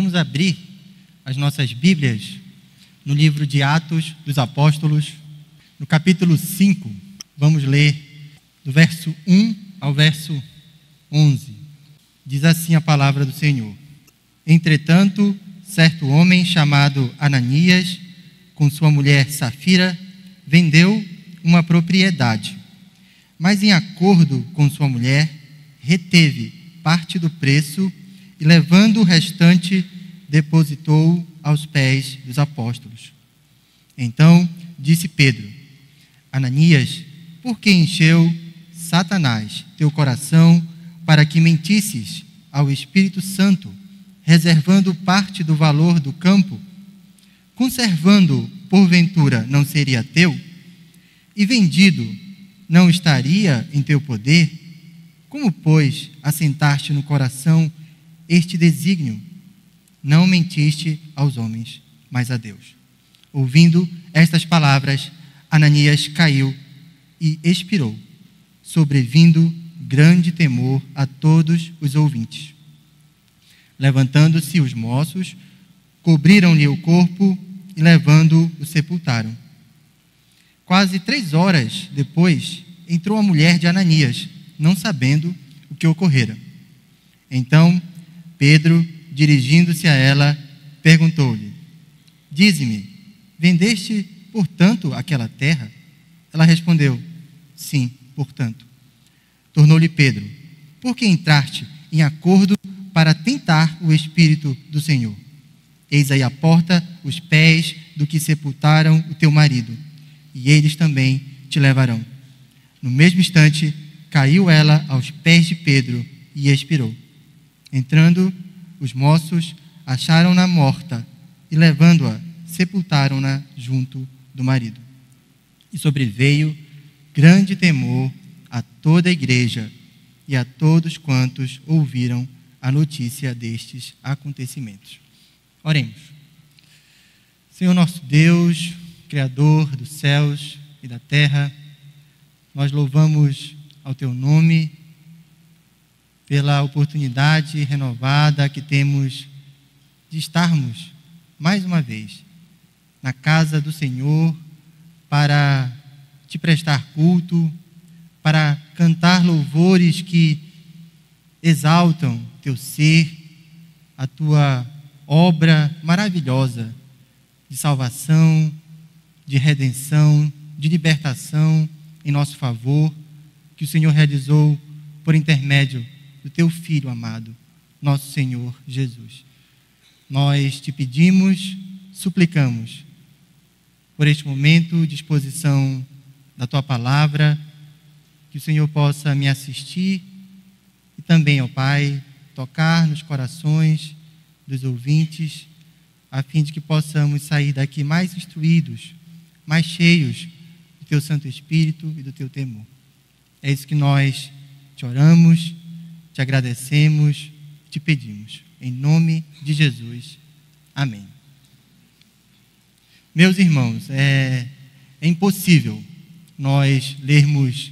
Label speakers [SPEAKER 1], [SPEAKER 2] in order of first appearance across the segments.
[SPEAKER 1] vamos abrir as nossas Bíblias no livro de Atos dos Apóstolos, no capítulo 5. Vamos ler do verso 1 ao verso 11. Diz assim a palavra do Senhor: Entretanto, certo homem chamado Ananias, com sua mulher Safira, vendeu uma propriedade, mas em acordo com sua mulher, reteve parte do preço e, levando o restante, depositou aos pés dos apóstolos. Então disse Pedro: Ananias, por que encheu Satanás teu coração para que mentisses ao Espírito Santo, reservando parte do valor do campo? Conservando, porventura, não seria teu? E vendido, não estaria em teu poder? Como, pois, assentaste no coração este desígnio? Não mentiste aos homens, mas a Deus. Ouvindo estas palavras, Ananias caiu e expirou, sobrevindo grande temor a todos os ouvintes. Levantando-se os moços, cobriram-lhe o corpo e, levando-o, o sepultaram. Quase 3 horas depois, entrou a mulher de Ananias, não sabendo o que ocorrera. Então Pedro, dirigindo-se a ela, perguntou-lhe: Dize-me, vendeste, portanto, aquela terra? Ela respondeu: Sim, portanto. Tornou-lhe Pedro: Por que entraste em acordo para tentar o Espírito do Senhor? Eis aí à porta os pés do que sepultaram o teu marido, e eles também te levarão. No mesmo instante, caiu ela aos pés de Pedro e expirou. Entrando, os moços acharam-na morta e, levando-a, sepultaram-na junto do marido. E sobreveio grande temor a toda a igreja e a todos quantos ouviram a notícia destes acontecimentos. Oremos. Senhor nosso Deus, Criador dos céus e da terra, nós louvamos ao teu nome pela oportunidade renovada que temos de estarmos mais uma vez na casa do Senhor para te prestar culto, para cantar louvores que exaltam teu ser, a tua obra maravilhosa de salvação, de redenção, de libertação em nosso favor, que o Senhor realizou por intermédio do teu Filho amado, nosso Senhor Jesus. Nós te pedimos, suplicamos, por este momento de exposição da tua palavra, que o Senhor possa me assistir e também, ó Pai, tocar nos corações dos ouvintes, a fim de que possamos sair daqui mais instruídos, mais cheios do teu Santo Espírito e do teu temor. É isso que nós te oramos, te agradecemos, te pedimos. Em nome de Jesus. Amém. Meus irmãos, é impossível nós lermos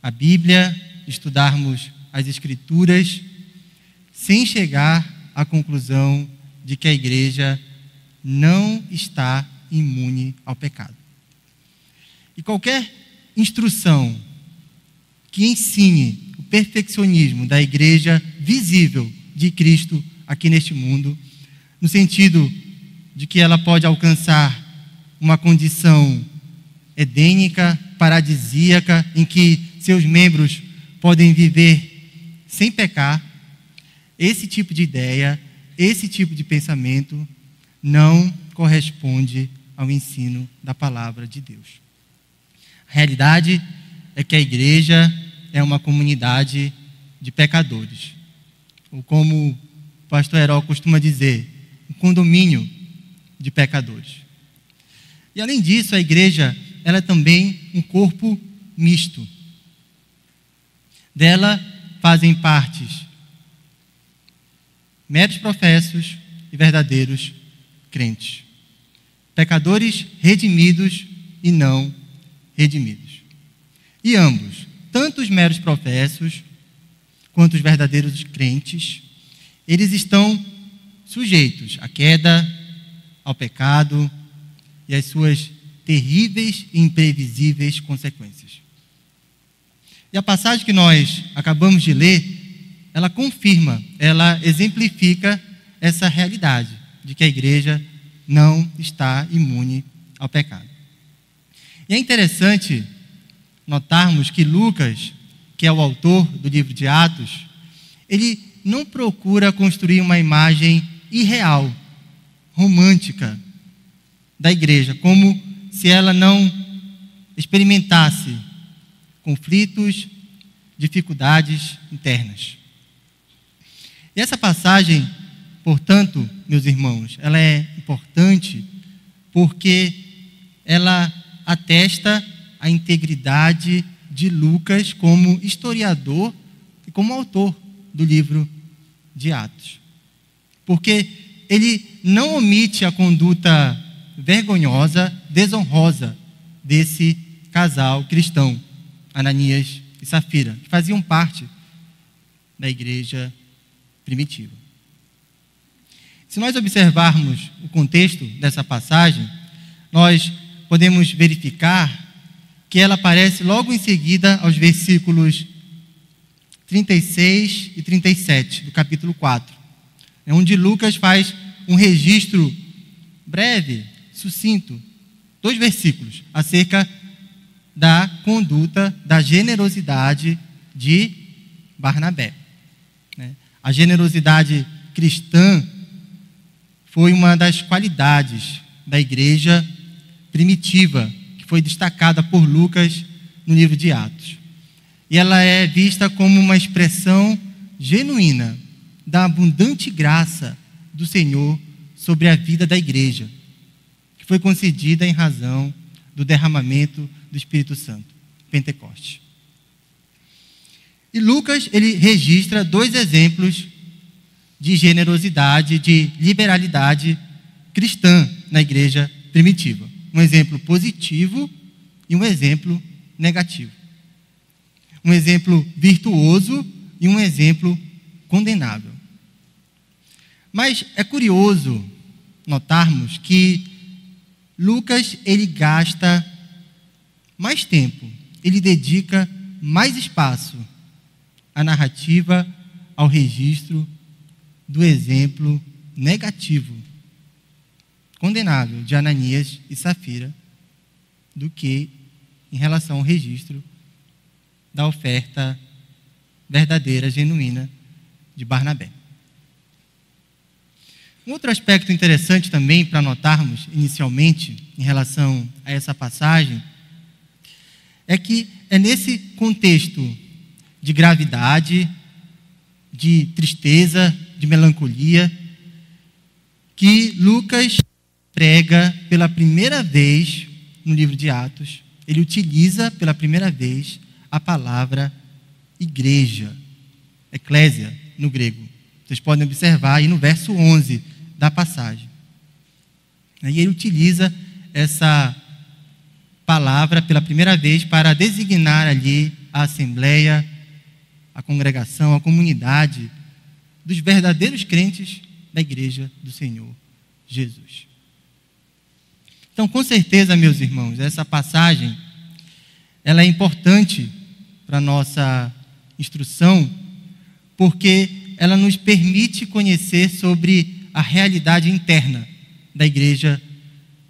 [SPEAKER 1] a Bíblia, estudarmos as Escrituras, sem chegar à conclusão de que a igreja não está imune ao pecado. E qualquer instrução que ensine o perfeccionismo da igreja visível de Cristo aqui neste mundo, no sentido de que ela pode alcançar uma condição edênica, paradisíaca, em que seus membros podem viver sem pecar, esse tipo de ideia, esse tipo de pensamento não corresponde ao ensino da palavra de Deus. A realidade é que a igreja é uma comunidade de pecadores, ou como o pastor Herói costuma dizer, um condomínio de pecadores. E além disso, a igreja ela é também um corpo misto. Dela fazem partes meros professos e verdadeiros crentes, pecadores redimidos e não redimidos. E ambos, tanto os meros professos quanto os verdadeiros crentes, eles estão sujeitos à queda, ao pecado e às suas terríveis e imprevisíveis consequências. E a passagem que nós acabamos de ler, ela confirma, ela exemplifica essa realidade de que a igreja não está imune ao pecado. E é interessante notarmos que Lucas, que é o autor do livro de Atos, ele não procura construir uma imagem irreal, romântica da igreja, como se ela não experimentasse conflitos, dificuldades internas. E essa passagem, portanto, meus irmãos, ela é importante porque ela atesta a integridade de Lucas como historiador e como autor do livro de Atos. Porque ele não omite a conduta vergonhosa, desonrosa desse casal cristão, Ananias e Safira, que faziam parte da igreja primitiva. Se nós observarmos o contexto dessa passagem, nós podemos verificar que ela aparece logo em seguida aos versículos 36 e 37 do capítulo 4, onde Lucas faz um registro breve, sucinto, 2 versículos, acerca da conduta, da generosidade de Barnabé. A generosidade cristã foi uma das qualidades da igreja primitiva, que foi destacada por Lucas no livro de Atos. E ela é vista como uma expressão genuína da abundante graça do Senhor sobre a vida da igreja, que foi concedida em razão do derramamento do Espírito Santo, Pentecostes. E Lucas, ele registra 2 exemplos de generosidade, de liberalidade cristã na igreja primitiva. Um exemplo positivo e um exemplo negativo. Um exemplo virtuoso e um exemplo condenável. Mas é curioso notarmos que Lucas, ele gasta mais tempo, ele dedica mais espaço à narrativa, ao registro do exemplo negativo, condenável de Ananias e Safira, do que em relação ao registro da oferta verdadeira, genuína de Barnabé. Um outro aspecto interessante também para notarmos inicialmente em relação a essa passagem é que é nesse contexto de gravidade, de tristeza, de melancolia, que Lucas prega pela primeira vez no livro de Atos. Ele utiliza pela primeira vez a palavra igreja, eclésia no grego. Vocês podem observar aí no verso 11 da passagem. E ele utiliza essa palavra pela primeira vez para designar ali a assembleia, a congregação, a comunidade dos verdadeiros crentes da igreja do Senhor Jesus. Então, com certeza, meus irmãos, essa passagem ela é importante para a nossa instrução, porque ela nos permite conhecer sobre a realidade interna da igreja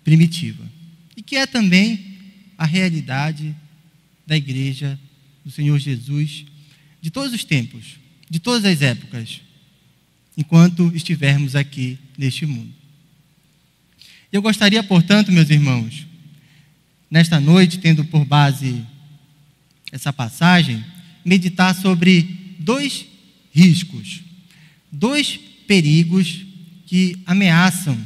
[SPEAKER 1] primitiva, e que é também a realidade da igreja do Senhor Jesus de todos os tempos, de todas as épocas, enquanto estivermos aqui neste mundo. Eu gostaria, portanto, meus irmãos, nesta noite, tendo por base essa passagem, meditar sobre 2 riscos, 2 perigos que ameaçam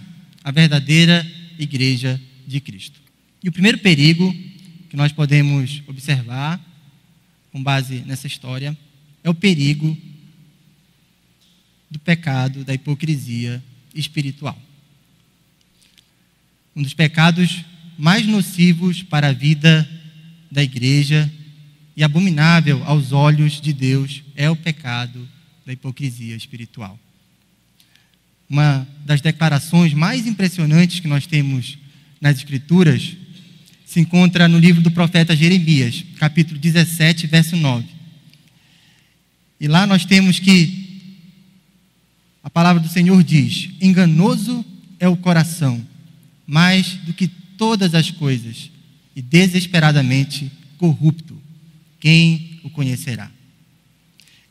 [SPEAKER 1] a verdadeira igreja de Cristo. E o primeiro perigo que nós podemos observar, com base nessa história, é o perigo do pecado, da hipocrisia espiritual. Um dos pecados mais nocivos para a vida da igreja e abominável aos olhos de Deus é o pecado da hipocrisia espiritual. uma das declarações mais impressionantes que nós temos nas Escrituras se encontra no livro do profeta Jeremias, capítulo 17, verso 9. E lá nós temos que a palavra do Senhor diz: enganoso é o coração, mais do que todas as coisas, e desesperadamente corrupto. Quem o conhecerá?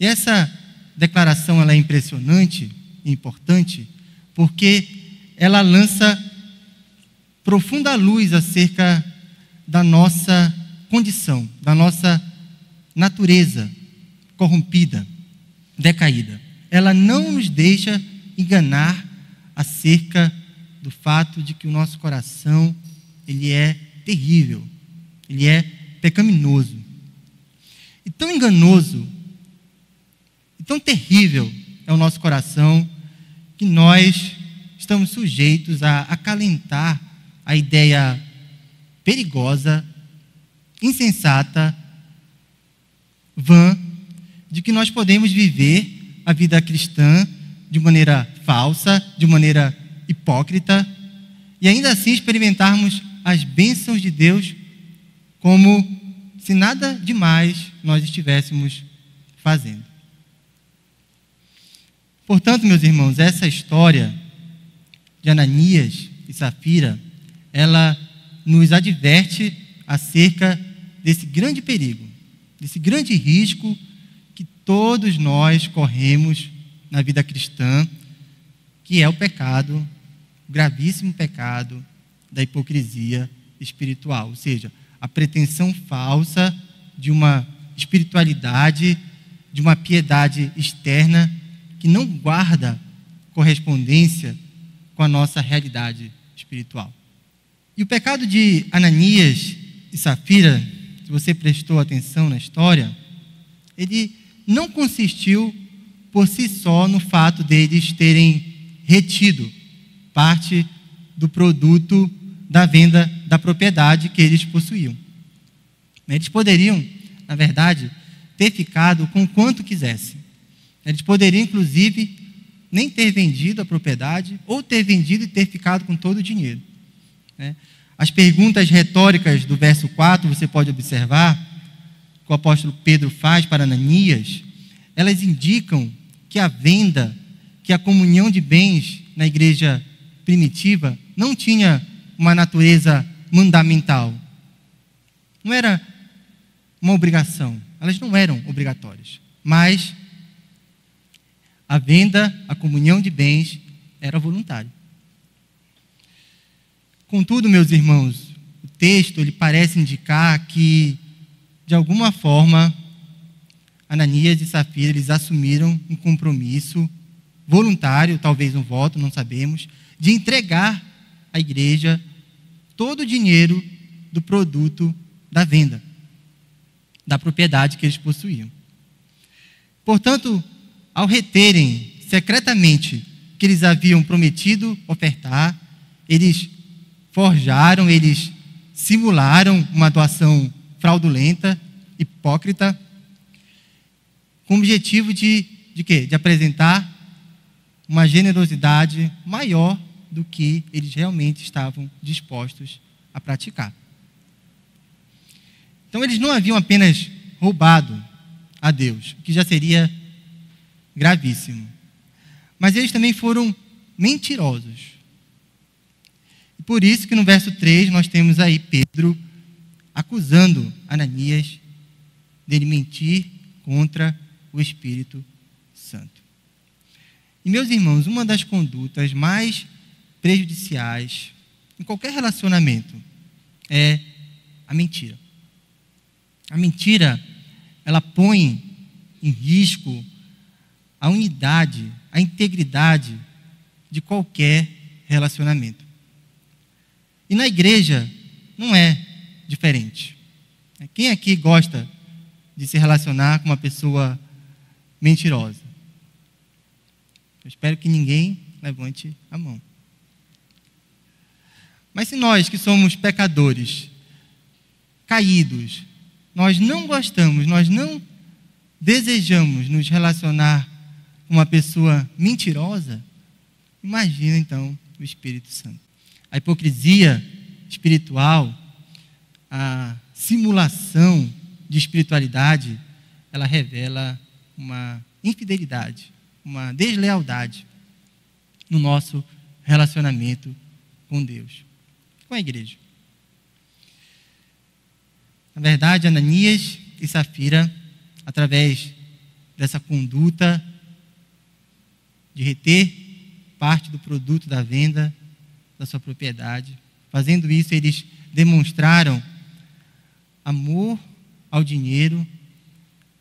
[SPEAKER 1] E essa declaração ela é impressionante e importante porque ela lança profunda luz acerca da nossa condição, da nossa natureza corrompida, decaída. Ela não nos deixa enganar acerca do fato de que o nosso coração ele é terrível, ele é pecaminoso. E tão enganoso, e tão terrível é o nosso coração, que nós estamos sujeitos a acalentar a ideia perigosa, insensata, vã, de que nós podemos viver a vida cristã de maneira falsa, de maneira hipócrita, e ainda assim experimentarmos as bênçãos de Deus como se nada demais nós estivéssemos fazendo. Portanto, meus irmãos, essa história de Ananias e Safira, ela nos adverte acerca desse grande perigo, desse grande risco que todos nós corremos na vida cristã, que é o pecado, o gravíssimo pecado da hipocrisia espiritual, ou seja, a pretensão falsa de uma espiritualidade, de uma piedade externa que não guarda correspondência com a nossa realidade espiritual. E o pecado de Ananias e Safira, se você prestou atenção na história, ele não consistiu por si só no fato deles terem retido parte do produto da venda da propriedade que eles possuíam. Eles poderiam, na verdade, ter ficado com quanto quisessem. Eles poderiam, inclusive, nem ter vendido a propriedade ou ter vendido e ter ficado com todo o dinheiro. As perguntas retóricas do verso 4, você pode observar, que o apóstolo Pedro faz para Ananias, elas indicam que a venda, que a comunhão de bens na igreja primitiva não tinha uma natureza mandamental. Não era uma obrigação, elas não eram obrigatórias, mas a venda, a comunhão de bens era voluntária. Contudo, meus irmãos, o texto ele parece indicar que, de alguma forma, Ananias e Safira eles assumiram um compromisso voluntário, talvez um voto, não sabemos, de entregar à igreja todo o dinheiro do produto da venda, da propriedade que eles possuíam. Portanto, ao reterem secretamente o que eles haviam prometido ofertar, eles forjaram, eles simularam uma doação fraudulenta, hipócrita, com o objetivo de quê? De apresentar uma generosidade maior do que eles realmente estavam dispostos a praticar. Então, eles não haviam apenas roubado a Deus, o que já seria gravíssimo, mas eles também foram mentirosos. E por isso que no verso 3 nós temos aí Pedro acusando Ananias dele mentir contra o Espírito Santo. E, meus irmãos, uma das condutas mais prejudiciais em qualquer relacionamento é a mentira. A mentira, ela põe em risco a unidade, a integridade de qualquer relacionamento. E na igreja não é diferente. Quem aqui gosta de se relacionar com uma pessoa mentirosa? Eu espero que ninguém levante a mão. Mas se nós que somos pecadores, caídos, nós não gostamos, nós não desejamos nos relacionar com uma pessoa mentirosa, Imagina, então, o Espírito Santo. A hipocrisia espiritual, a simulação de espiritualidade, ela revela uma infidelidade, uma deslealdade no nosso relacionamento com Deus, com a igreja. Na verdade, Ananias e Safira, através dessa conduta de reter parte do produto da venda da sua propriedade, fazendo isso, eles demonstraram amor ao dinheiro,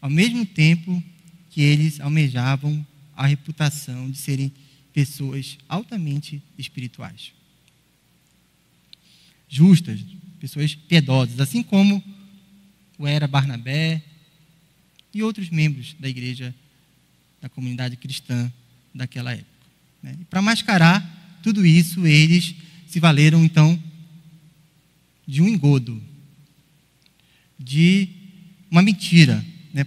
[SPEAKER 1] ao mesmo tempo que eles almejavam a reputação de serem pessoas altamente espirituais. Justas, pessoas piedosas, assim como o era Barnabé e outros membros da igreja, da comunidade cristã daquela época. E para mascarar tudo isso, eles se valeram, então, de um engodo, de uma mentira,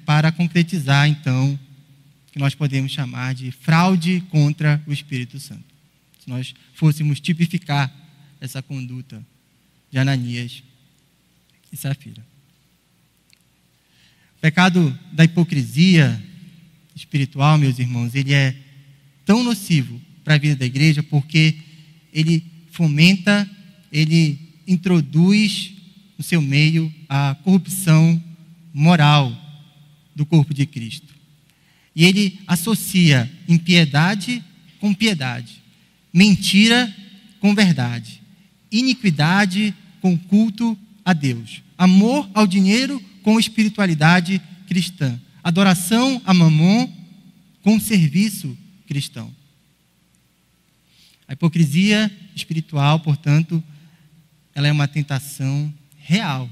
[SPEAKER 1] para concretizar, então, o que nós podemos chamar de fraude contra o Espírito Santo. Se nós fôssemos tipificar essa conduta de Ananias e Safira. O pecado da hipocrisia espiritual, meus irmãos, ele é tão nocivo para a vida da igreja porque ele fomenta, ele introduz no seu meio a corrupção moral do corpo de Cristo. E ele associa impiedade com piedade, mentira com verdade, iniquidade com culto a Deus, amor ao dinheiro com espiritualidade cristã, adoração a Mamon com serviço cristão. A hipocrisia espiritual, portanto, ela é uma tentação real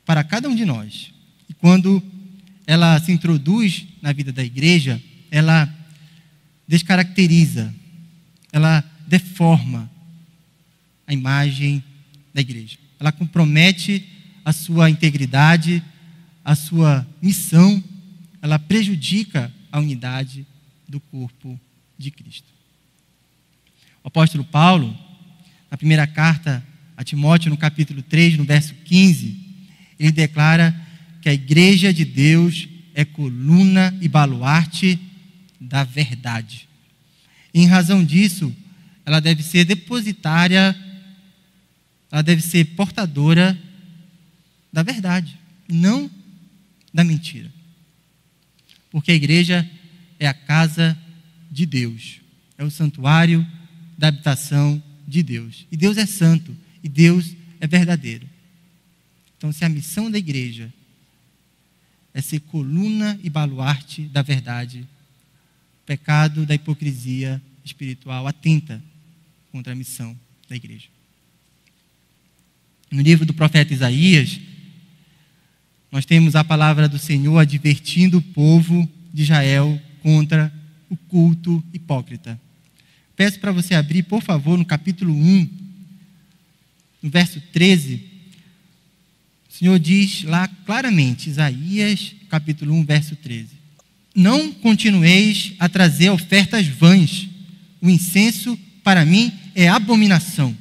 [SPEAKER 1] para cada um de nós. E quando ela se introduz na vida da igreja, ela descaracteriza, ela deforma a imagem da igreja. Ela compromete a sua integridade, a sua missão, ela prejudica a unidade do corpo de Cristo. O apóstolo Paulo, na primeira carta a Timóteo, no capítulo 3, no verso 15, ele declara que a igreja de Deus é coluna e baluarte da verdade. E, em razão disso, ela deve ser depositária, ela deve ser portadora da verdade, não da mentira. Porque a igreja é a casa de Deus, é o santuário da habitação de Deus. E Deus é santo, e Deus é verdadeiro. Então, se a missão da igreja é ser coluna e baluarte da verdade, o pecado da hipocrisia espiritual atenta contra a missão da igreja. No livro do profeta Isaías, nós temos a palavra do Senhor advertindo o povo de Israel contra o culto hipócrita. Peço para você abrir, por favor, no capítulo 1, no verso 13. O Senhor diz lá claramente, Isaías, capítulo 1, verso 13. Não continueis a trazer ofertas vãs. O incenso, para mim, é abominação.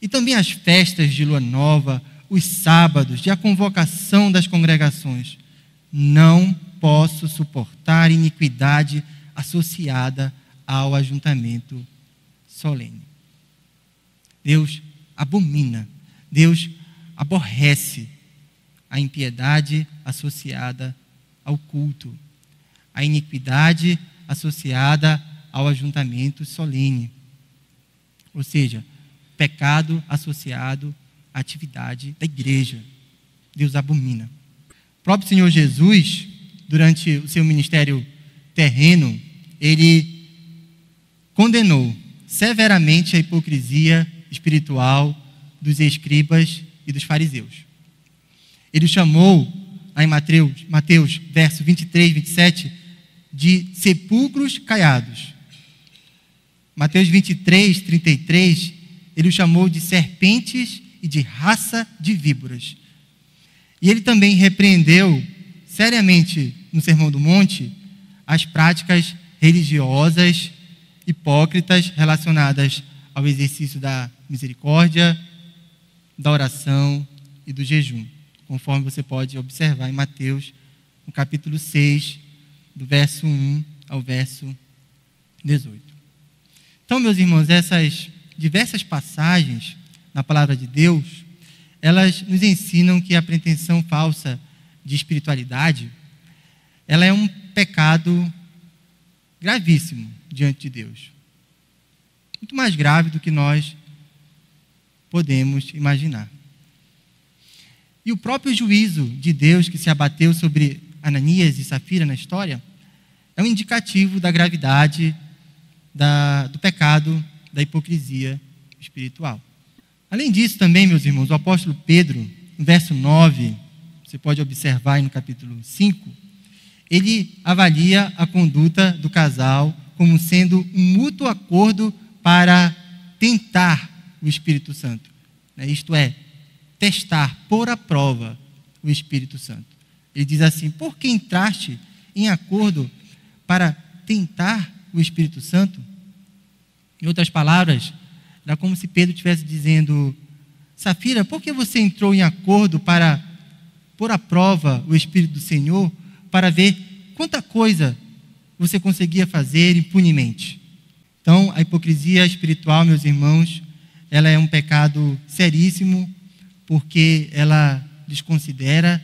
[SPEAKER 1] E também as festas de lua nova, os sábados, de a convocação das congregações. Não posso suportar iniquidade associada ao ajuntamento solene. Deus abomina, Deus aborrece a impiedade associada ao culto, a iniquidade associada ao ajuntamento solene. Ou seja, pecado associado à atividade da igreja. Deus abomina. O próprio Senhor Jesus, durante o seu ministério terreno, ele condenou severamente a hipocrisia espiritual dos escribas e dos fariseus. Ele chamou, em Mateus, verso 23, 27, de sepulcros caiados. Mateus 23, 33, ele o chamou de serpentes e de raça de víboras. E ele também repreendeu seriamente no Sermão do Monte as práticas religiosas hipócritas relacionadas ao exercício da misericórdia, da oração e do jejum, conforme você pode observar em Mateus, no capítulo 6, do verso 1 ao verso 18. Então, meus irmãos, essas diversas passagens na palavra de Deus, elas nos ensinam que a pretensão falsa de espiritualidade, ela é um pecado gravíssimo diante de Deus. Muito mais grave do que nós podemos imaginar. E o próprio juízo de Deus que se abateu sobre Ananias e Safira na história é um indicativo da gravidade do pecado, da hipocrisia espiritual. Além disso também, meus irmãos, o apóstolo Pedro, no verso 9, você pode observar aí no capítulo 5, ele avalia a conduta do casal como sendo um mútuo acordo para tentar o Espírito Santo. Isto é, testar, pôr à prova o Espírito Santo. Ele diz assim: por que entraste em acordo para tentar o Espírito Santo? Em outras palavras, era como se Pedro estivesse dizendo: Safira, por que você entrou em acordo para pôr à prova o Espírito do Senhor, para ver quanta coisa você conseguia fazer impunemente? Então, a hipocrisia espiritual, meus irmãos, ela é um pecado seríssimo, porque ela desconsidera,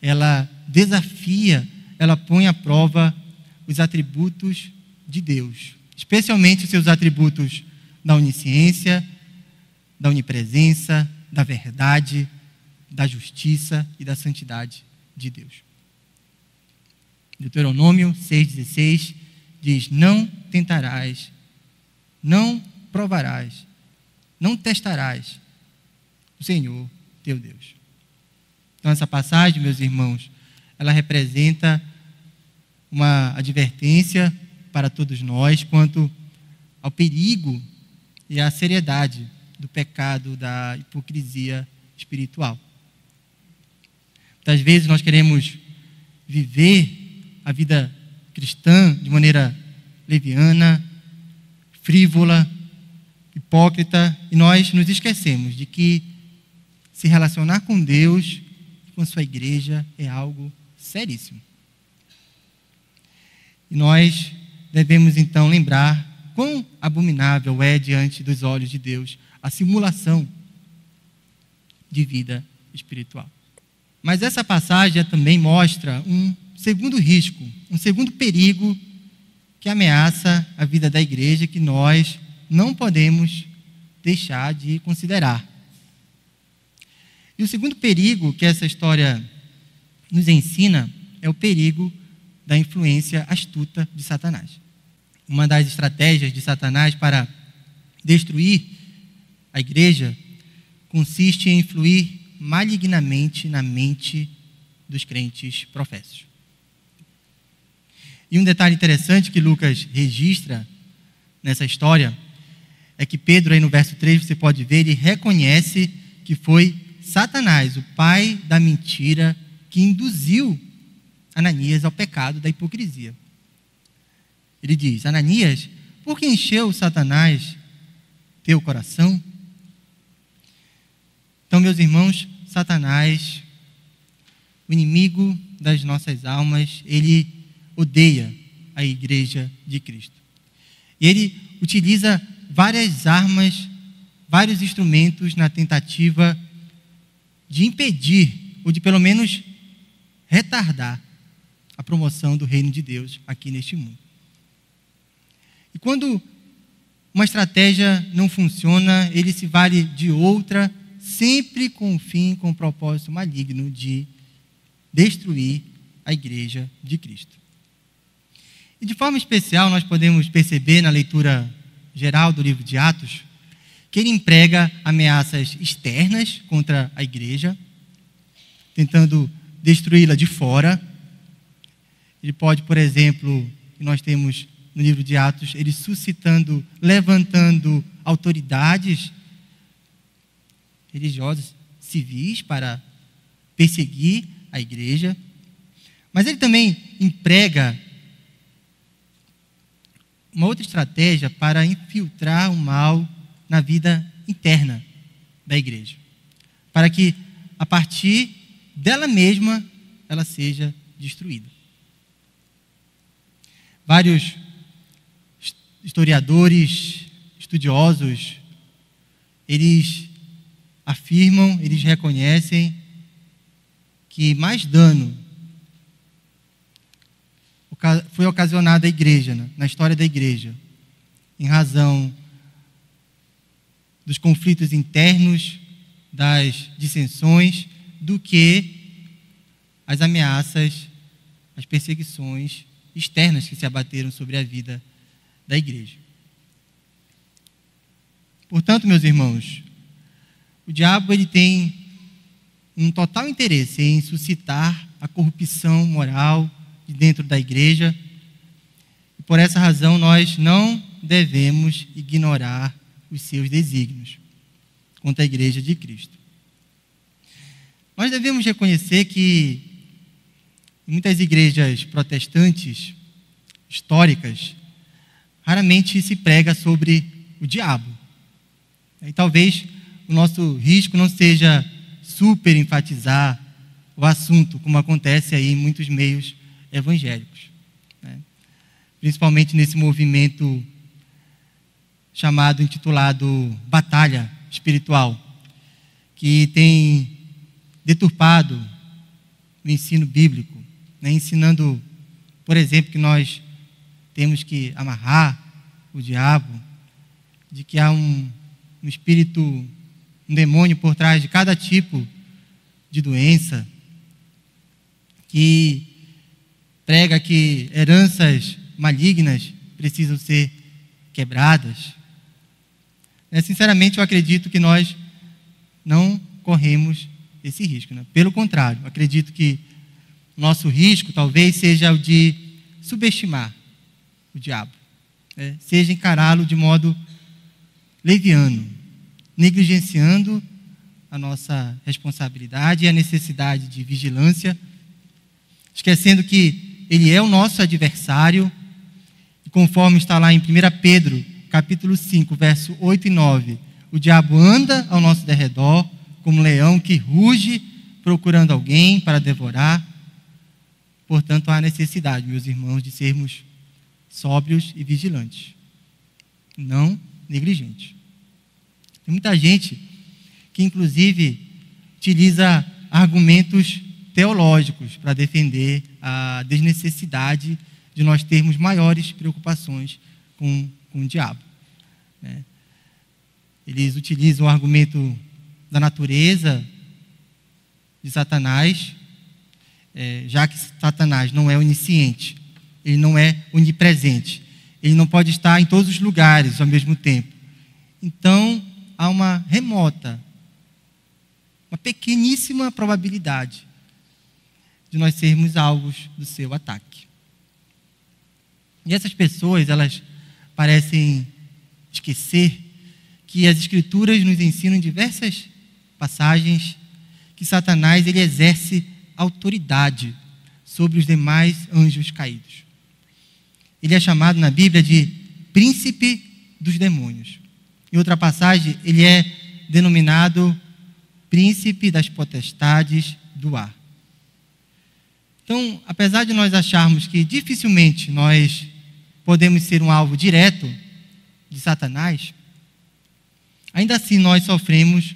[SPEAKER 1] ela desafia, ela põe à prova os atributos de Deus, especialmente os seus atributos da onisciência, da onipresença, da verdade, da justiça e da santidade de Deus. Deuteronômio 6,16 diz: não tentarás, não provarás, não testarás o Senhor teu Deus. Então essa passagem, meus irmãos, ela representa uma advertência para todos nós quanto ao perigo e à seriedade do pecado da hipocrisia espiritual. Muitas vezes nós queremos viver a vida cristã de maneira leviana, frívola, hipócrita, e nós nos esquecemos de que se relacionar com Deus, com sua igreja, é algo seríssimo. E nós devemos então lembrar quão abominável é diante dos olhos de Deus a simulação de vida espiritual. Mas essa passagem também mostra um segundo risco, um segundo perigo que ameaça a vida da igreja, que nós não podemos deixar de considerar. E o segundo perigo que essa história nos ensina é o perigo da influência astuta de Satanás. Uma das estratégias de Satanás para destruir a igreja consiste em influir malignamente na mente dos crentes professos. E um detalhe interessante que Lucas registra nessa história é que Pedro, aí no verso 3, você pode ver, ele reconhece que foi Satanás, o pai da mentira, que induziu Ananias ao pecado da hipocrisia. Ele diz: Ananias, por que encheu Satanás teu coração? Então, meus irmãos, Satanás, o inimigo das nossas almas, ele odeia a igreja de Cristo. E ele utiliza várias armas, vários instrumentos na tentativa de impedir, ou de pelo menos retardar, a promoção do reino de Deus aqui neste mundo. E quando uma estratégia não funciona, ele se vale de outra, sempre com o fim, com o propósito maligno de destruir a igreja de Cristo. E de forma especial, nós podemos perceber na leitura geral do livro de Atos, que ele emprega ameaças externas contra a igreja, tentando destruí-la de fora. Ele pode, por exemplo, nós temos no livro de Atos, ele suscitando, levantando autoridades religiosas, civis, para perseguir a igreja. Mas ele também emprega uma outra estratégia para infiltrar o mal na vida interna da igreja, para que, a partir dela mesma, ela seja destruída. Vários historiadores, estudiosos, eles afirmam, eles reconhecem que mais dano foi ocasionado à igreja, na história da igreja, em razão dos conflitos internos, das dissensões, do que as ameaças, as perseguições externas que se abateram sobre a vida da igreja. Portanto, meus irmãos, o diabo ele tem um total interesse em suscitar a corrupção moral de dentro da igreja, e por essa razão nós não devemos ignorar os seus desígnios contra a igreja de Cristo. Nós devemos reconhecer que em muitas igrejas protestantes históricas raramente se prega sobre o diabo. E talvez o nosso risco não seja super enfatizar o assunto, como acontece aí em muitos meios evangélicos, né? Principalmente nesse movimento intitulado Batalha Espiritual, que tem deturpado o ensino bíblico, né? Ensinando, por exemplo, que nós temos que amarrar o diabo, de que há um espírito, um demônio por trás de cada tipo de doença, que prega que heranças malignas precisam ser quebradas. Sinceramente, eu acredito que nós não corremos esse risco, né? Pelo contrário, acredito que o nosso risco talvez seja o de subestimar o diabo, né? Seja encará-lo de modo leviano, negligenciando a nossa responsabilidade e a necessidade de vigilância, esquecendo que ele é o nosso adversário, e conforme está lá em 1 Pedro, capítulo 5, verso 8 e 9, o diabo anda ao nosso derredor como um leão que ruge procurando alguém para devorar. Portanto, há necessidade, meus irmãos, de sermos sóbrios e vigilantes, não negligentes. Tem muita gente que, inclusive, utiliza argumentos teológicos para defender a desnecessidade de nós termos maiores preocupações com o diabo, né? Eles utilizam o argumento da natureza de Satanás, já que Satanás não é onisciente, ele não é onipresente, ele não pode estar em todos os lugares ao mesmo tempo. Então, há uma pequeníssima probabilidade de nós sermos alvos do seu ataque. E essas pessoas, elas parecem esquecer que as Escrituras nos ensinam em diversas passagens que Satanás ele exerce autoridade sobre os demais anjos caídos. Ele é chamado na Bíblia de príncipe dos demônios. Em outra passagem, ele é denominado príncipe das potestades do ar. Então, apesar de nós acharmos que dificilmente nós podemos ser um alvo direto de Satanás, ainda assim nós sofremos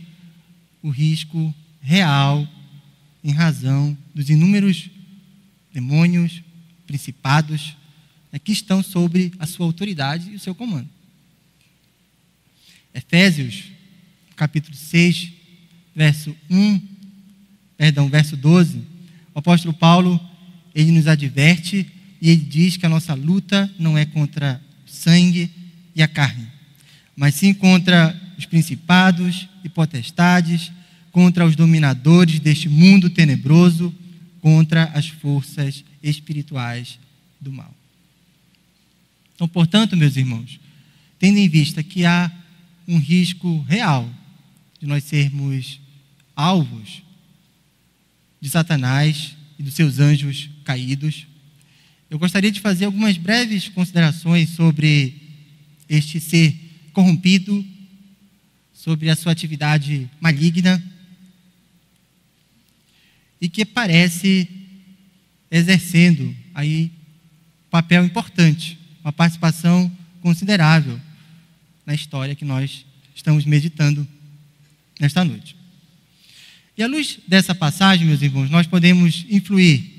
[SPEAKER 1] o risco real em razão dos inúmeros demônios, principados, que estão sobre a sua autoridade e o seu comando. Efésios, capítulo 6, verso 12, o apóstolo Paulo, ele nos adverte e ele diz que a nossa luta não é contra o sangue e a carne, mas sim contra os principados e potestades, contra os dominadores deste mundo tenebroso, contra as forças espirituais do mal. Então, portanto, meus irmãos, tendo em vista que há um risco real de nós sermos alvos de Satanás e dos seus anjos caídos, eu gostaria de fazer algumas breves considerações sobre este ser corrompido, sobre a sua atividade maligna e que parece exercendo aí um papel importante, uma participação considerável na história que nós estamos meditando nesta noite. E à luz dessa passagem, meus irmãos, nós podemos influir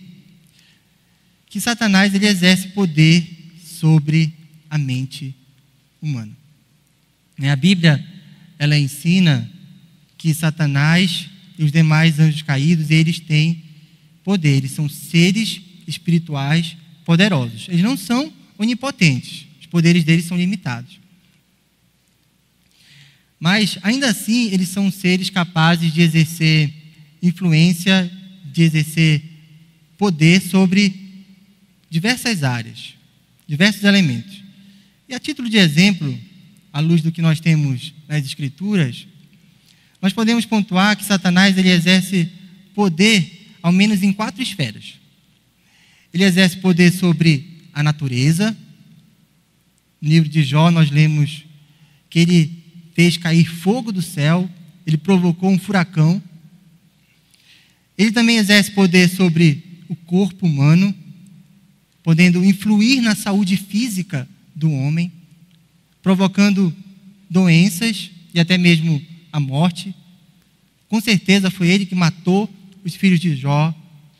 [SPEAKER 1] que Satanás ele exerce poder sobre a mente humana. A Bíblia ela ensina que Satanás e os demais anjos caídos, eles têm poder, eles são seres espirituais poderosos. Eles não são onipotentes, os poderes deles são limitados. Mas, ainda assim, eles são seres capazes de exercer influência, de exercer poder sobre diversas áreas, diversos elementos. E a título de exemplo, à luz do que nós temos nas Escrituras, nós podemos pontuar que Satanás ele exerce poder, ao menos em 4 esferas. Ele exerce poder sobre a natureza. No livro de Jó, nós lemos que ele fez cair fogo do céu, ele provocou um furacão. Ele também exerce poder sobre o corpo humano, podendo influir na saúde física do homem, provocando doenças e até mesmo a morte. Com certeza foi ele que matou os filhos de Jó,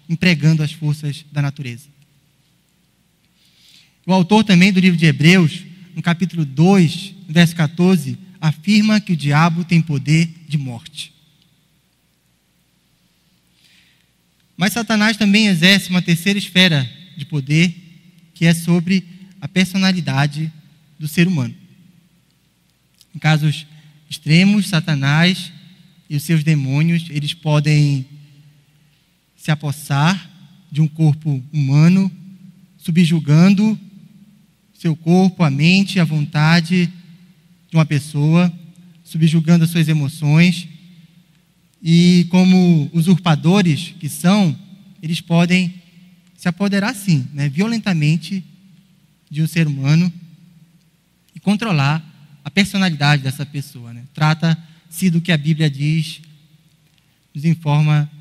[SPEAKER 1] empregando as forças da natureza. O autor também do livro de Hebreus, no capítulo 2, verso 14, afirma que o diabo tem poder de morte. Mas Satanás também exerce uma terceira esfera de poder, que é sobre a personalidade do ser humano. Em casos extremos, Satanás e os seus demônios, eles podem se apossar de um corpo humano, subjugando seu corpo, a mente, a vontade de uma pessoa, subjugando as suas emoções, e como usurpadores que são, eles podem se apoderar sim, violentamente de um ser humano e controlar a personalidade dessa pessoa. Trata-se do que a Bíblia diz, nos informa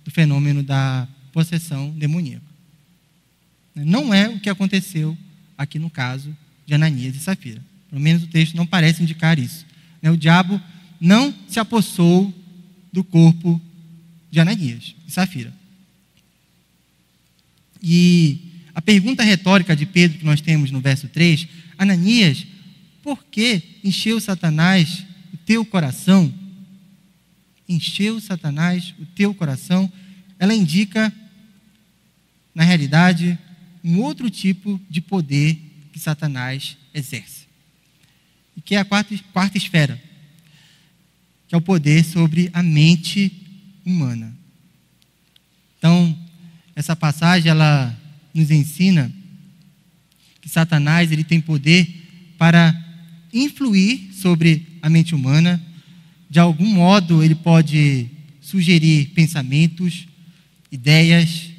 [SPEAKER 1] do fenômeno da possessão demoníaca. Não é o que aconteceu aqui no caso de Ananias e Safira. Pelo menos o texto não parece indicar isso. O diabo não se apossou do corpo de Ananias e Safira. E a pergunta retórica de Pedro que nós temos no verso 3, Ananias, por que encheu Satanás o teu coração? Encheu Satanás o teu coração? Ela indica, na realidade, um outro tipo de poder que Satanás exerce. E que é a quarta esfera, que é o poder sobre a mente humana. Então, essa passagem, ela nos ensina que Satanás ele tem poder para influir sobre a mente humana. De algum modo, ele pode sugerir pensamentos, ideias,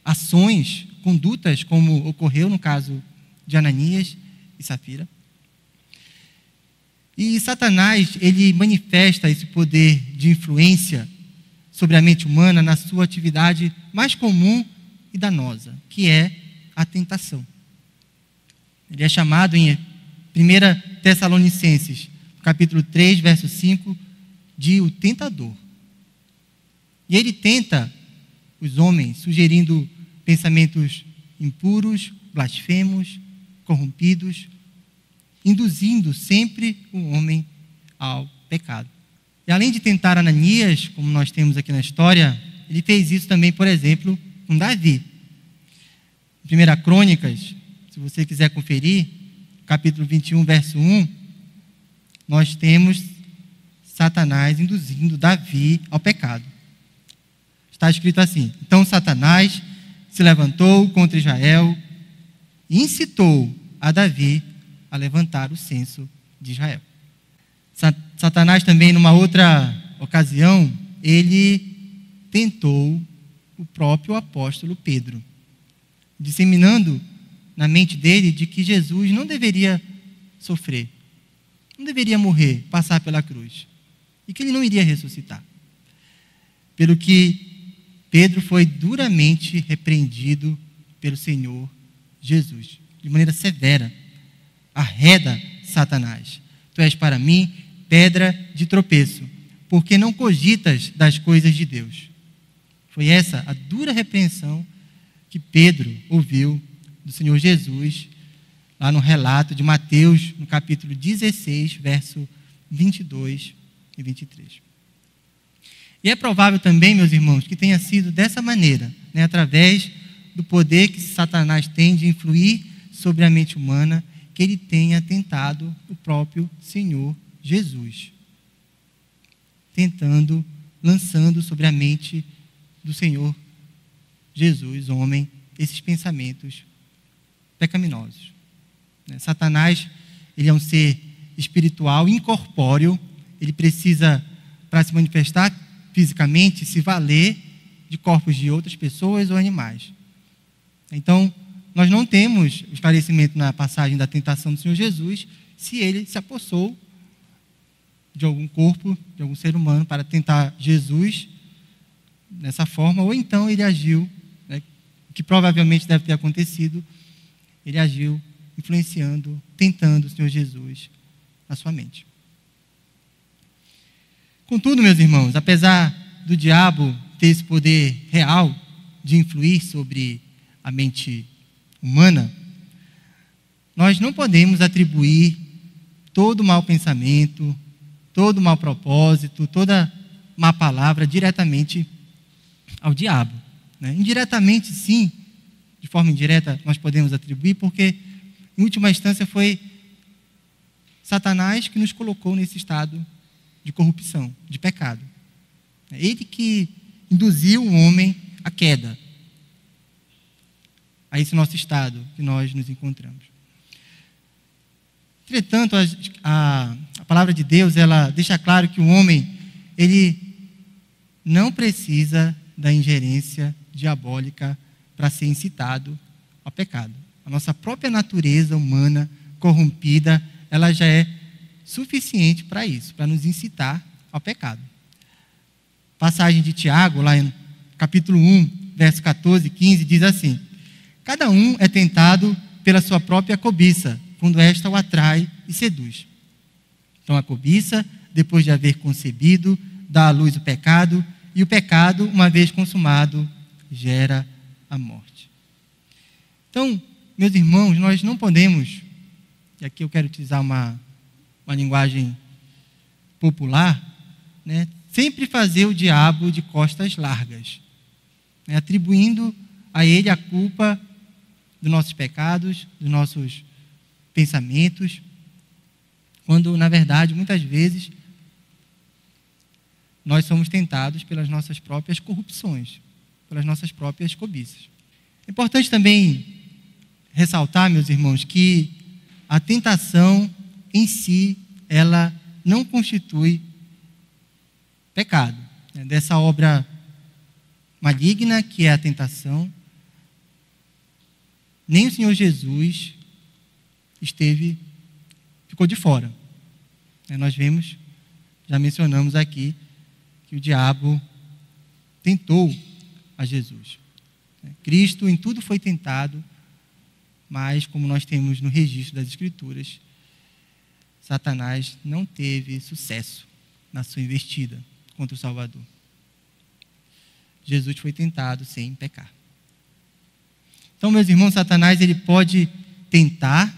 [SPEAKER 1] ações, condutas, como ocorreu no caso de Ananias e Safira. E Satanás, ele manifesta esse poder de influência sobre a mente humana na sua atividade mais comum e danosa, que é a tentação. Ele é chamado em 1 Tessalonicenses, capítulo 3, verso 5, de o tentador. E ele tenta os homens, sugerindo pensamentos impuros, blasfemos, corrompidos, induzindo sempre o homem ao pecado. E além de tentar Ananias, como nós temos aqui na história, ele fez isso também, por exemplo, com Davi. Em 1 Crônicas, se você quiser conferir, capítulo 21, verso 1, nós temos Satanás induzindo Davi ao pecado. Está escrito assim: então Satanás se levantou contra Israel e incitou a Davi a levantar o censo de Israel. Satanás também, numa outra ocasião, ele tentou o próprio apóstolo Pedro. disseminando na mente dele de que Jesus não deveria sofrer, não deveria morrer, passar pela cruz, e que ele não iria ressuscitar. Pelo que Pedro foi duramente repreendido pelo Senhor Jesus, de maneira severa. Arreda, Satanás, tu és para mim pedra de tropeço, porque não cogitas das coisas de Deus. Foi essa a dura repreensão que Pedro ouviu do Senhor Jesus, lá no relato de Mateus, no capítulo 16, verso 22 e 23. E é provável também, meus irmãos, que tenha sido dessa maneira, através do poder que Satanás tem de influir sobre a mente humana, que ele tenha tentado o próprio Senhor Jesus, lançando sobre a mente do Senhor Jesus, homem, esses pensamentos pecaminosos. Satanás, ele é um ser espiritual, incorpóreo, ele precisa, para se manifestar fisicamente, se valer de corpos de outras pessoas ou animais. Então, nós não temos esclarecimento na passagem da tentação do Senhor Jesus, se ele se apossou de algum corpo, de algum ser humano, para tentar Jesus dessa forma, ou então ele agiu, o que provavelmente deve ter acontecido, ele agiu influenciando, tentando o Senhor Jesus na sua mente. Contudo, meus irmãos, apesar do diabo ter esse poder real de influir sobre a mente humana, nós não podemos atribuir todo o mau pensamento, todo o mau propósito, toda má palavra diretamente ao diabo. Indiretamente, sim, de forma indireta nós podemos atribuir, porque em última instância foi Satanás que nos colocou nesse estado de corrupção, de pecado. Ele que induziu o homem à queda, a esse nosso estado que nós nos encontramos. Entretanto, a palavra de Deus, ela deixa claro que o homem, ele não precisa da ingerência diabólica para ser incitado ao pecado. A nossa própria natureza humana corrompida, ela já é suficiente para isso, para nos incitar ao pecado. Passagem de Tiago, lá em capítulo 1, verso 14 e 15, diz assim: cada um é tentado pela sua própria cobiça, quando esta o atrai e seduz. Então a cobiça, depois de haver concebido, dá à luz o pecado, e o pecado, uma vez consumado, gera a morte. Então, meus irmãos, nós não podemos, e aqui eu quero utilizar uma linguagem popular, sempre fazer o diabo de costas largas, atribuindo a ele a culpa dos nossos pecados, dos nossos pensamentos, quando, na verdade, muitas vezes, nós somos tentados pelas nossas próprias corrupções, pelas nossas próprias cobiças. É importante também ressaltar, meus irmãos, que a tentação em si, ela não constitui pecado. Dessa obra maligna que é a tentação, nem o Senhor Jesus ficou de fora. Nós vemos, já mencionamos aqui, que o diabo tentou a Jesus. Cristo em tudo foi tentado, mas como nós temos no registro das Escrituras, Satanás não teve sucesso na sua investida contra o Salvador. Jesus foi tentado sem pecar. Então, meus irmãos, Satanás, ele pode tentar,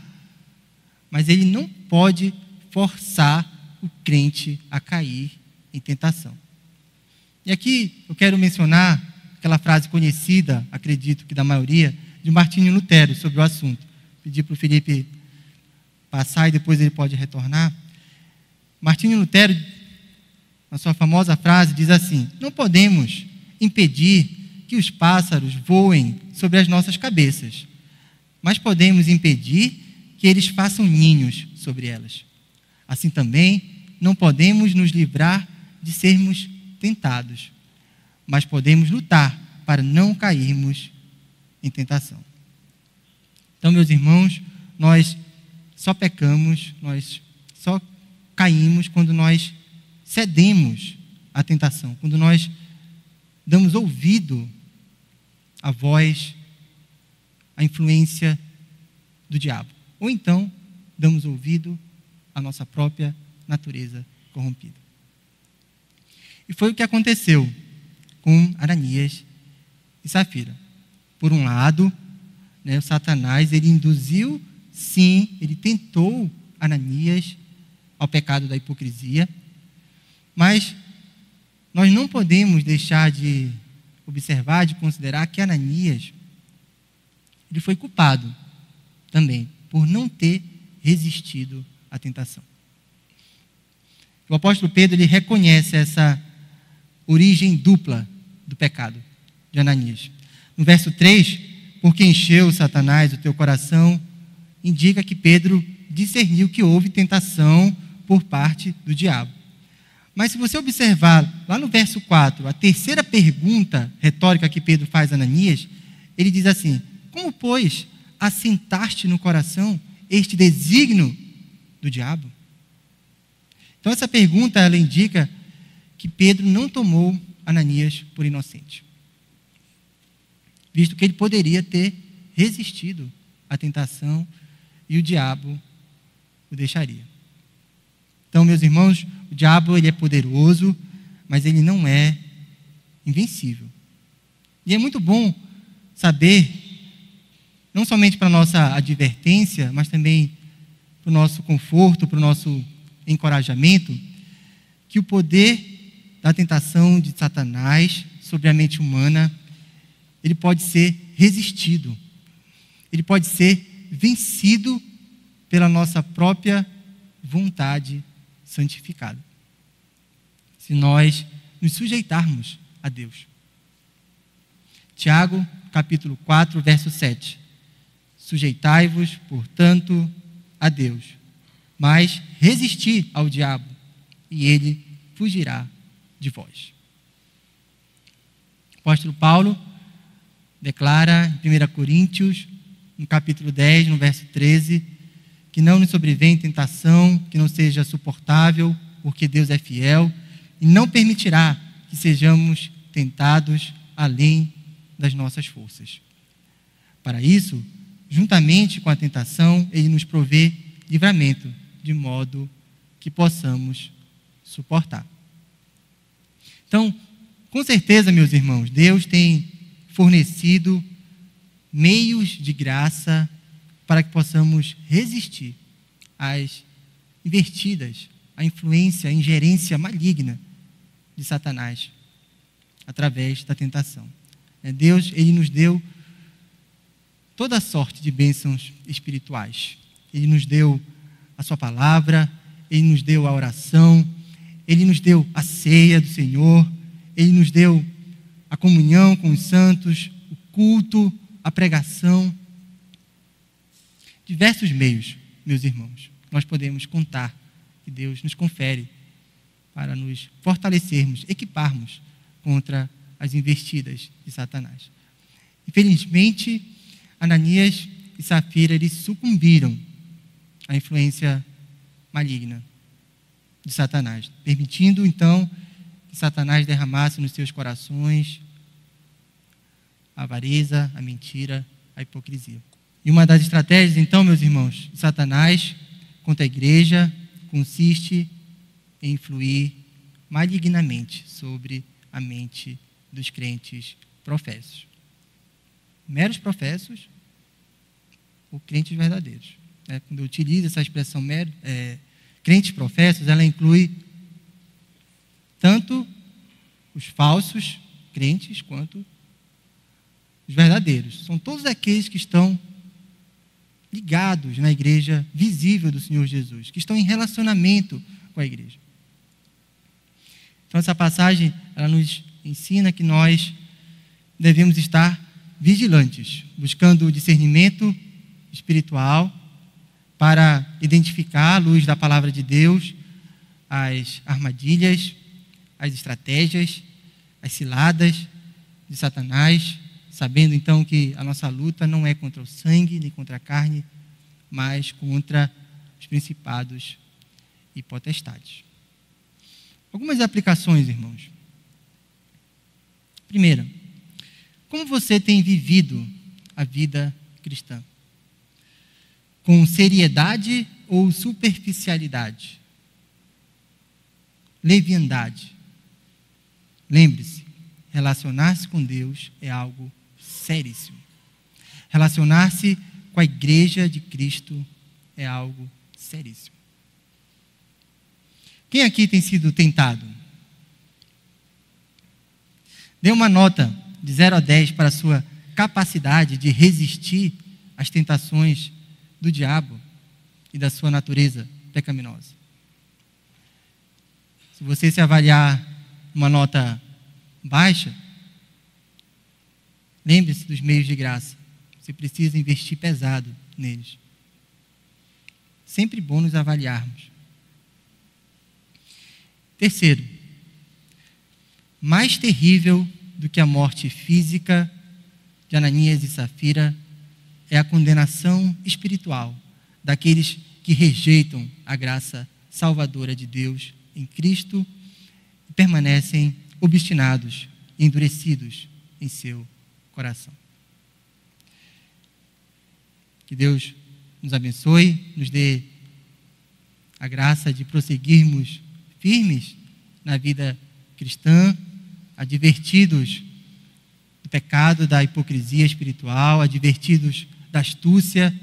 [SPEAKER 1] mas ele não pode forçar o crente a cair em tentação. E aqui eu quero mencionar aquela frase conhecida, acredito que da maioria, de Martinho Lutero sobre o assunto. Pedi para o Felipe passar e depois ele pode retornar. Martinho Lutero, na sua famosa frase, diz assim: não podemos impedir que os pássaros voem sobre as nossas cabeças, mas podemos impedir que eles façam ninhos sobre elas. Assim também, não podemos nos livrar de sermos tentados, mas podemos lutar para não cairmos em tentação. Então, meus irmãos, nós só pecamos, nós só caímos quando nós cedemos à tentação, quando nós damos ouvido à voz, à influência do diabo. Ou então, damos ouvido à nossa própria natureza corrompida. E foi o que aconteceu com Ananias e Safira. Por um lado, o Satanás, ele induziu, sim, ele tentou Ananias ao pecado da hipocrisia, mas nós não podemos deixar de observar, de considerar que Ananias, ele foi culpado também por não ter resistido à tentação. O apóstolo Pedro, ele reconhece essa origem dupla do pecado de Ananias. No verso 3, porque encheu Satanás o teu coração, indica que Pedro discerniu que houve tentação por parte do diabo. Mas se você observar lá no verso 4, a terceira pergunta retórica que Pedro faz a Ananias, ele diz assim: como, pois, assentaste no coração este desígnio do diabo? Então essa pergunta, ela indica que Pedro não tomou Ananias por inocente, visto que ele poderia ter resistido à tentação e o diabo o deixaria. Então, meus irmãos, o diabo, ele é poderoso, mas ele não é invencível. E é muito bom saber, não somente para a nossa advertência, mas também para o nosso conforto, para o nosso encorajamento, que o poder da tentação de Satanás sobre a mente humana, ele pode ser resistido, ele pode ser vencido pela nossa própria vontade santificada, se nós nos sujeitarmos a Deus. Tiago, capítulo 4, verso 7. Sujeitai-vos, portanto, a Deus, mas resisti ao diabo, e ele fugirá de vós. O apóstolo Paulo declara em 1 Coríntios, no capítulo 10, no verso 13, que não nos sobrevém tentação que não seja suportável, porque Deus é fiel e não permitirá que sejamos tentados além das nossas forças. Para isso, juntamente com a tentação, ele nos provê livramento, de modo que possamos suportar. Então, com certeza, meus irmãos, Deus tem fornecido meios de graça para que possamos resistir às investidas, à influência, à ingerência maligna de Satanás, através da tentação. Deus, ele nos deu toda sorte de bênçãos espirituais. Ele nos deu a sua palavra, ele nos deu a oração, ele nos deu a ceia do Senhor, ele nos deu a comunhão com os santos, o culto, a pregação. Diversos meios, meus irmãos, nós podemos contar que Deus nos confere para nos fortalecermos, equiparmos contra as investidas de Satanás. Infelizmente, Ananias e Safira, eles sucumbiram à influência maligna de Satanás, permitindo então que Satanás derramasse nos seus corações a avareza, a mentira, a hipocrisia. E uma das estratégias, então, meus irmãos, de Satanás contra a igreja consiste em influir malignamente sobre a mente dos crentes professos. Meros professos ou crentes verdadeiros. Quando eu utilizo essa expressão crentes professos, ela inclui tanto os falsos crentes quanto os verdadeiros. São todos aqueles que estão ligados na igreja visível do Senhor Jesus, que estão em relacionamento com a igreja. Então essa passagem, ela nos ensina que nós devemos estar vigilantes, buscando o discernimento espiritual para identificar, à luz da palavra de Deus, as armadilhas, as estratégias, as ciladas de Satanás, sabendo então que a nossa luta não é contra o sangue nem contra a carne, mas contra os principados e potestades. Algumas aplicações, irmãos. Primeira, como você tem vivido a vida cristã? Com seriedade ou superficialidade? Leviandade? Lembre-se, relacionar-se com Deus é algo seríssimo. Relacionar-se com a igreja de Cristo é algo seríssimo. Quem aqui tem sido tentado? Dê uma nota de 0 a 10 para a sua capacidade de resistir às tentações do diabo e da sua natureza pecaminosa. Se você se avaliar uma nota baixa, lembre-se dos meios de graça. Você precisa investir pesado neles. Sempre bom nos avaliarmos. Terceiro, mais terrível do que a morte física de Ananias e Safira é a condenação espiritual daqueles que rejeitam a graça salvadora de Deus em Cristo e permanecem obstinados e endurecidos em seu coração. Que Deus nos abençoe, nos dê a graça de prosseguirmos firmes na vida cristã, advertidos do pecado da hipocrisia espiritual, advertidos da astúcia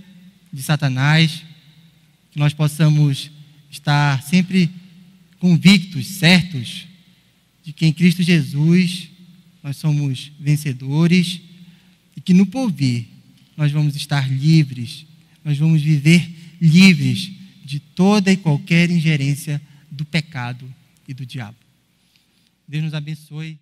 [SPEAKER 1] de Satanás, que nós possamos estar sempre convictos, certos, de que em Cristo Jesus nós somos vencedores e que no porvir nós vamos estar livres, nós vamos viver livres de toda e qualquer ingerência do pecado e do diabo. Deus nos abençoe.